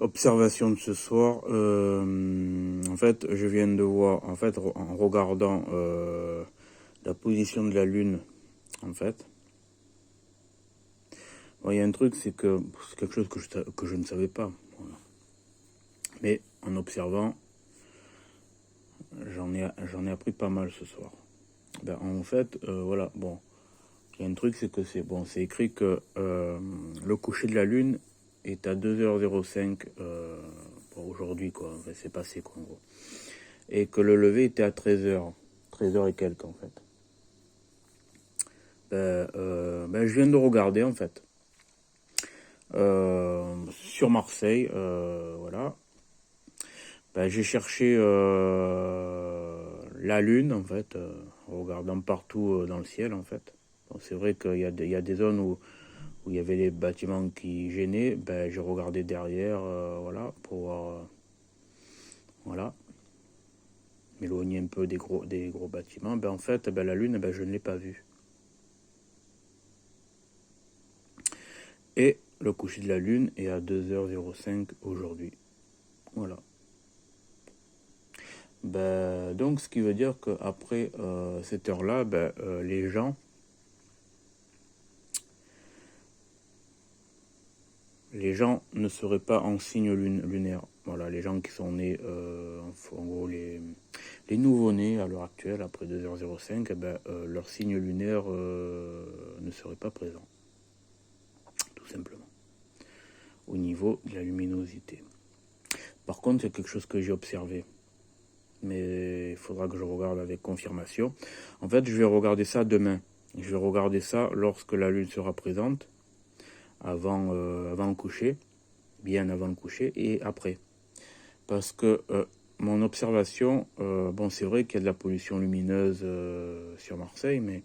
Observation de ce soir. En fait, je viens de voir, en fait, en regardant la position de la Lune, en fait. Bon, il y a un truc, c'est que c'est quelque chose que je ne savais pas. Voilà. Mais en observant, j'en ai appris pas mal ce soir. Ben, en fait, voilà, bon. Il y a un truc, c'est que c'est écrit que le coucher de la Lune est à 2h05 pour aujourd'hui, quoi. Enfin, c'est passé, quoi, en gros. Et que le lever était à 13h. 13h et quelques, en fait. Je viens de regarder, en fait. Sur Marseille, voilà. J'ai cherché la Lune, en fait, en regardant partout dans le ciel, en fait. Bon, c'est vrai qu'il y a des zones où il y avait les bâtiments qui gênaient. J'ai regardé derrière, voilà, pour voir, voilà, m'éloigner un peu des gros bâtiments. En fait, la Lune, je ne l'ai pas vue. Et le coucher de la Lune est à 2h05 aujourd'hui. Voilà. Donc, ce qui veut dire qu'après cette heure-là, les gens ne seraient pas en signe lunaire. Voilà, les gens qui sont nés, en gros, les nouveau-nés à l'heure actuelle, après 2h05, leur signe lunaire ne serait pas présent. Tout simplement. Au niveau de la luminosité. Par contre, c'est quelque chose que j'ai observé. Mais il faudra que je regarde avec confirmation. En fait, je vais regarder ça demain. Je vais regarder ça lorsque la lune sera présente, avant le coucher, bien avant le coucher et après. Parce que mon observation, c'est vrai qu'il y a de la pollution lumineuse sur Marseille, mais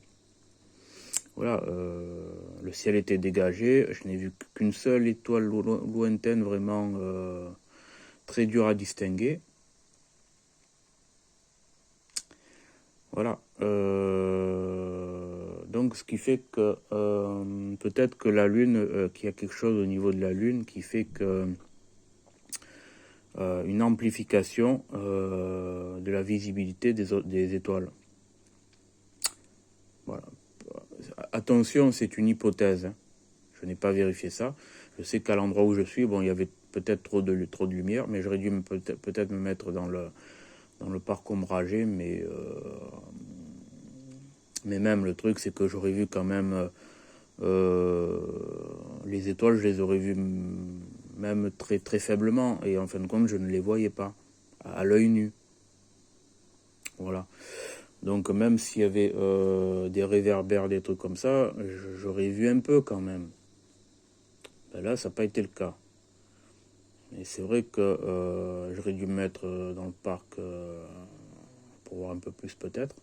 voilà, le ciel était dégagé, je n'ai vu qu'une seule étoile lointaine, vraiment très dure à distinguer. Voilà. Donc, ce qui fait que peut-être que la Lune, qu'il y a quelque chose au niveau de la Lune qui fait que une amplification de la visibilité des étoiles. Voilà. Attention, c'est une hypothèse. Hein. Je n'ai pas vérifié ça. Je sais qu'à l'endroit où je suis, il y avait peut-être trop de lumière, mais j'aurais dû peut-être me mettre dans le parc ombragé, mais même le truc, c'est que j'aurais vu quand même les étoiles, je les aurais vues même très, très faiblement, et en fin de compte, je ne les voyais pas à l'œil nu. Voilà. Donc même s'il y avait des réverbères, des trucs comme ça, j'aurais vu un peu quand même. Là, ça n'a pas été le cas. Et c'est vrai que j'aurais dû me mettre dans le parc pour voir un peu plus peut-être.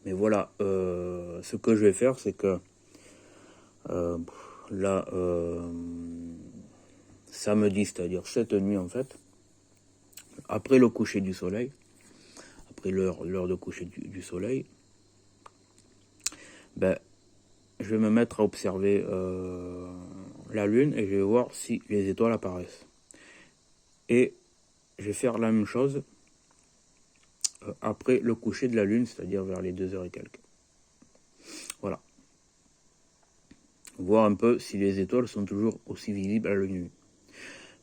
Mais voilà, ce que je vais faire, c'est que là, samedi, c'est-à-dire cette nuit en fait, après le coucher du soleil, après l'heure de coucher du soleil, je vais me mettre à observer la lune et je vais voir si les étoiles apparaissent. Et je vais faire la même chose après le coucher de la lune, c'est-à-dire vers les 2h et quelques. Voilà. Voir un peu si les étoiles sont toujours aussi visibles à l'œil nu.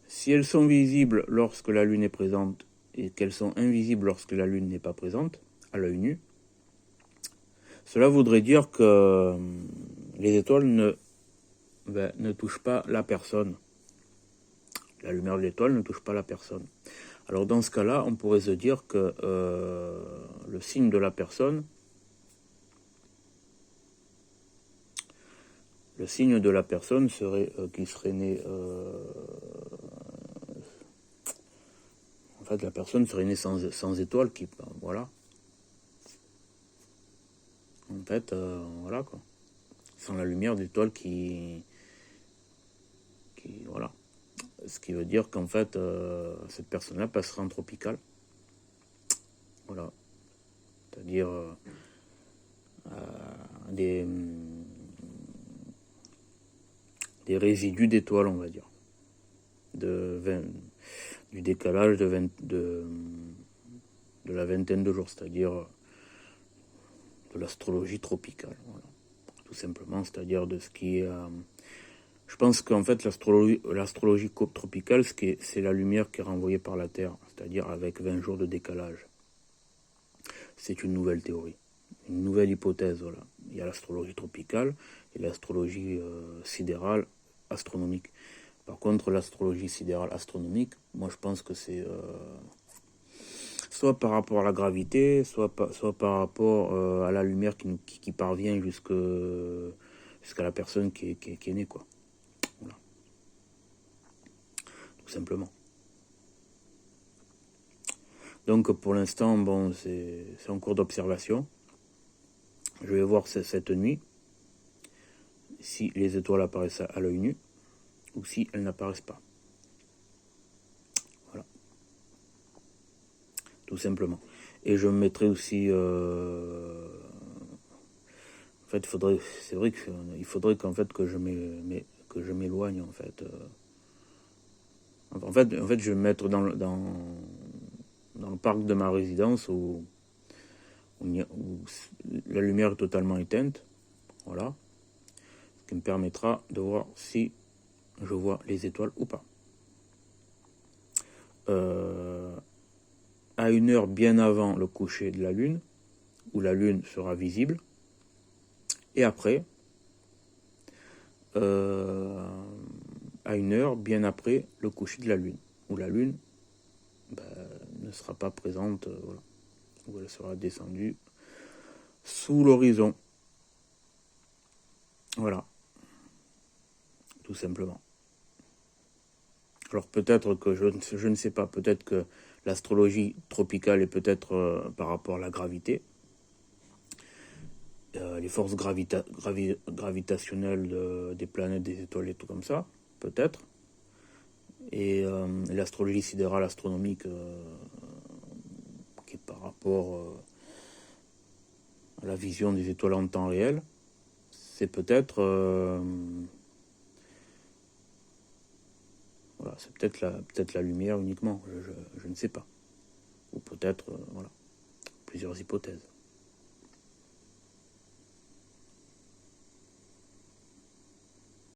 Si elles sont visibles lorsque la lune est présente et qu'elles sont invisibles lorsque la lune n'est pas présente, à l'œil nu, cela voudrait dire que les étoiles ne touchent pas la personne. La lumière de l'étoile ne touche pas la personne. Alors dans ce cas-là, on pourrait se dire que le signe de la personne, serait qu'il serait né. En fait, la personne serait née sans étoile, voilà. En fait, voilà quoi. Sans la lumière d'étoile qui voilà. Ce qui veut dire qu'en fait, cette personne-là passera en tropical. Voilà. C'est-à-dire des résidus d'étoiles, on va dire. du décalage de la vingtaine de jours, c'est-à-dire de l'astrologie tropicale, voilà. Tout simplement, c'est-à-dire de ce qui est... je pense qu'en fait, l'astrologie tropicale, c'est la lumière qui est renvoyée par la Terre, c'est-à-dire avec 20 jours de décalage. C'est une nouvelle théorie, une nouvelle hypothèse, voilà. Il y a l'astrologie tropicale et l'astrologie sidérale astronomique. Par contre, l'astrologie sidérale astronomique, moi je pense que c'est soit par rapport à la gravité, soit par rapport à la lumière qui parvient jusqu'à la personne qui est née, quoi. Voilà. Tout simplement. Donc pour l'instant, bon, c'est en cours d'observation. Je vais voir cette nuit si les étoiles apparaissent à l'œil nu ou si elles n'apparaissent pas. Voilà. Tout simplement. Et je me mettrai aussi... en fait, c'est vrai qu'il faudrait qu'en fait que je m'éloigne, en fait. En fait, je vais me mettre dans le parc de ma résidence où la lumière est totalement éteinte. Voilà. Ce qui me permettra de voir si je vois les étoiles ou pas. À une heure bien avant le coucher de la Lune, où la Lune sera visible. Et après, à une heure bien après le coucher de la Lune, où la Lune ne sera pas présente, voilà, où elle sera descendue sous l'horizon. Voilà, tout simplement. Alors peut-être que je ne sais pas, peut-être que l'astrologie tropicale est peut-être par rapport à la gravité, les forces gravitationnelles des planètes, des étoiles et tout comme ça, peut-être. Et l'astrologie sidérale astronomique qui est par rapport à la vision des étoiles en temps réel, c'est peut-être voilà, c'est peut-être la lumière uniquement, je ne sais pas. Ou peut-être voilà, plusieurs hypothèses.